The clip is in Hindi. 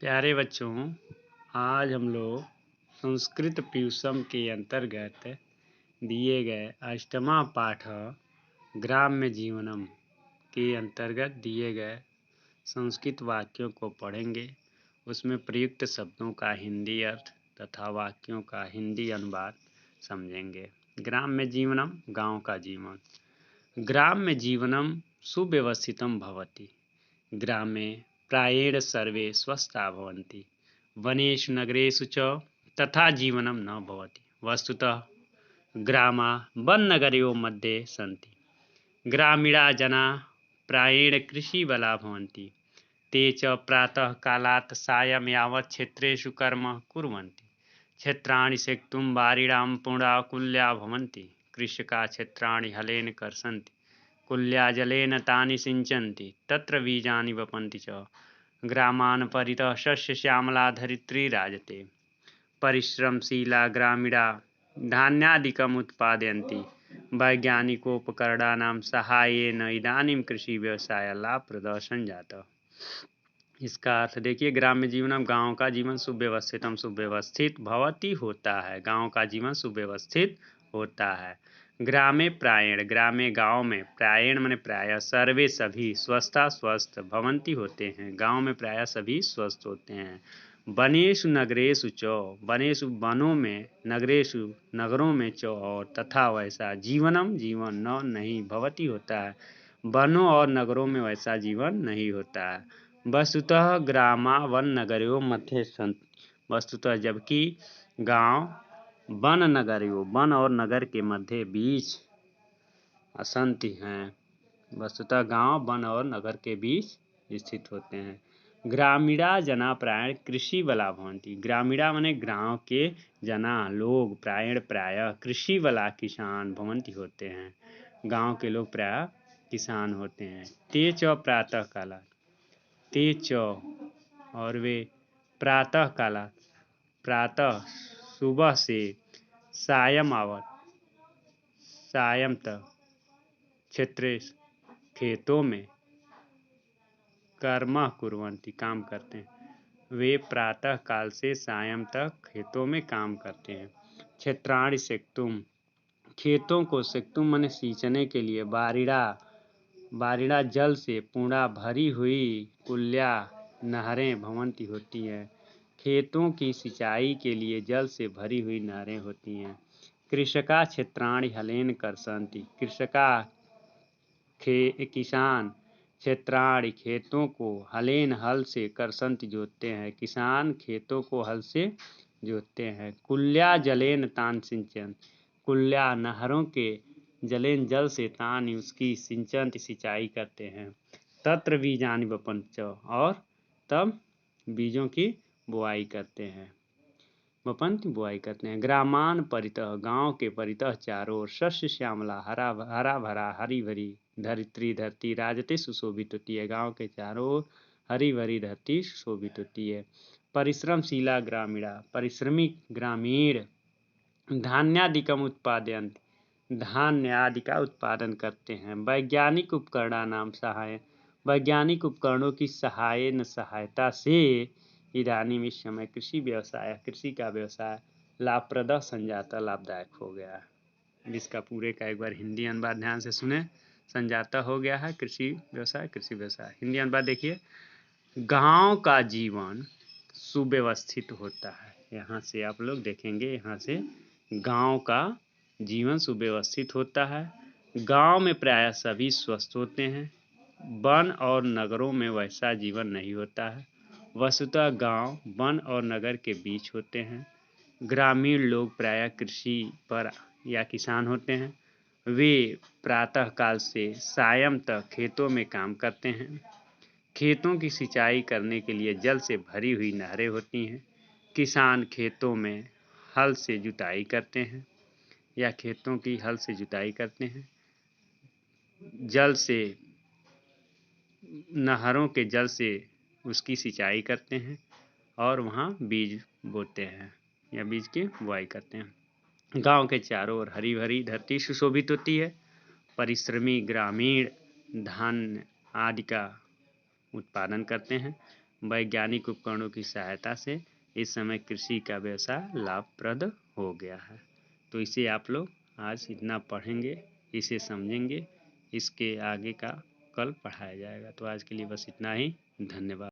प्यारे बच्चों, आज हम लोग संस्कृत प्यूसम के अंतर्गत दिए गए अष्टमा पाठ ग्राम्य जीवनम के अंतर्गत दिए गए संस्कृत वाक्यों को पढ़ेंगे। उसमें प्रयुक्त शब्दों का हिंदी अर्थ तथा वाक्यों का हिंदी अनुवाद समझेंगे। ग्राम्य जीवनम, गांव का जीवन। ग्राम्य जीवनम सुव्यवस्थितं भवति। ग्रामे प्रायेण सर्वे स्वस्था भवन्ति। वनेषु नगरेषु च तथा जीवनं न भवति। वस्तुतः ग्रामा वननगरयोः मध्ये सन्ति। ग्रामीणा जनाः प्रायेण कृषिवला भवन्ति। ते च प्रातः कालात् सायं यावत् क्षेत्रेषु कर्म कुर्वन्ति। क्षेत्राणि सेक्तुं वारिणां पूर्णा कुल्या भवन्ति। कृषकाः क्षेत्राणि हलेन कर्षन्ति। कुल्या जलेन तानि सिञ्चन्ति। तत्र बीजानि वपन्ति च। ग्रामान् परितः शस्यश्यामला धरित्री राजते। परिश्रमशीला ग्रामीणा धान्यादिकम् उत्पादयन्ति। वैज्ञानिकोपकरणानां सहायेन इदानीं कृषिव्यवसायः लाभप्रदः सञ्जातः। इसका अर्थ देखिए, ग्राम्य जीवन गांव का जीवन सुव्यवस्थितम सुव्यवस्थित भवति होता है। गांव का जीवन सुव्यवस्थित होता है। ग्रामे प्रायेण, ग्रामे गांव में, प्रायेण माने प्रायः, सर्वे सभी, स्वस्था स्वस्थ, भवंती होते हैं, गांव में प्रायः सभी स्वस्थ होते हैं। वनेषु नगरेषु च, वनेषु वनों में, नगरेषु नगरों में च और तथा वैसा, जीवनम जीवन न नहीं, भवती होता है, वनों और नगरों में वैसा जीवन नहीं होता है। वस्तुतः ग्रामा वन नगरों मध्ये सन्ति। वस्तुतः जबकि गांव वन नगरों, वन और नगर के मध्य बीच असंति हैं। वस्तुतः गांव वन और नगर के बीच स्थित होते हैं। ग्रामीणा जना प्रायः कृषि वाला भवन्ति। ग्रामीणा माने गांव के जना लोग, प्रायः प्रायः कृषि वाला किसान भवन्ति होते हैं। गांव के लोग प्रायः किसान होते हैं। ते च प्रातः काला, ते च और वे प्रातः काला, प्रातः सुबह से, सायं आवत, सायं तक, क्षेत्रे खेतों में, कर्म कुर्वन्ति काम करते हैं। वे प्रातः काल से सायं तक खेतों में काम करते हैं। क्षेत्राणि सेक्तुम, खेतों को, सेक्तुम माने सींचने के लिए, बारिड़ा, बारिड़ा जल से पूर्णा भरी हुई, कुल्या नहरें भवंती होती हैं। खेतों की सिंचाई के लिए जल से भरी हुई नहरें होती हैं। कृषका क्षेत्राणि हलेन कर्षन्ति। कृषका किसान, क्षेत्राणि खेतों को, हलेन हल से, कर्षन्ति जोतते हैं। किसान खेतों को हल से जोतते हैं। कुल्या जलेन तान सिंचन, कुल्या नहरों के, जलेन जल से, तान उसकी, सिंचन सिंचाई करते हैं। तत्र बीजानि वपन्ति च और तब बीजों की बुआई करते हैं। वपन्ति बुआई करते हैं। ग्रामान परितः, गांव के परितः चारों ओर, शस्य श्यामला, हरा भरा, हरी भरी, धरित्री धरती, राजते सुशोभित होती है। गांव के चारों ओर हरी भरी धरती सुशोभित होती है। परिश्रमशीला ग्रामीणा, परिश्रमी ग्रामीण, धान्यादिकम उत्पादयन्ति, धान्य आदि का उत्पादन करते हैं। वैज्ञानिक उपकरणानां सहाय, वैज्ञानिक उपकरणों की सहायता से, इदानीम इस समय, कृषि व्यवसाय, कृषि का व्यवसाय, लाभप्रद संजाता, लाभदायक हो गया है। जिसका पूरे का एक बार हिंदी अनुवाद ध्यान से सुने। संजाता हो गया है कृषि व्यवसाय, कृषि व्यवसाय। हिंदी अनुवाद देखिए, गांव का जीवन सुव्यवस्थित होता है। यहाँ से आप लोग देखेंगे, यहाँ से गांव का जीवन सुव्यवस्थित होता है। गांव में प्रायः सभी स्वस्थ होते हैं। वन और नगरों में वैसा जीवन नहीं होता है। वस्तुतः गांव वन और नगर के बीच होते हैं। ग्रामीण लोग प्रायः कृषि पर या किसान होते हैं। वे प्रातः काल से सायं तक खेतों में काम करते हैं। खेतों की सिंचाई करने के लिए जल से भरी हुई नहरें होती हैं। किसान खेतों में हल से जुताई करते हैं या खेतों की हल से जुताई करते हैं। जल से, नहरों के जल से उसकी सिंचाई करते हैं और वहाँ बीज बोते हैं या बीज की बुआई करते हैं। गांव के चारों ओर हरी भरी धरती सुशोभित होती है। परिश्रमी ग्रामीण धान्य आदि का उत्पादन करते हैं। वैज्ञानिक उपकरणों की सहायता से इस समय कृषि का व्यवसाय लाभप्रद हो गया है। तो इसे आप लोग आज इतना पढ़ेंगे, इसे समझेंगे, इसके आगे का कल पढ़ाया जाएगा। तो आज के लिए बस इतना ही। धन्यवाद।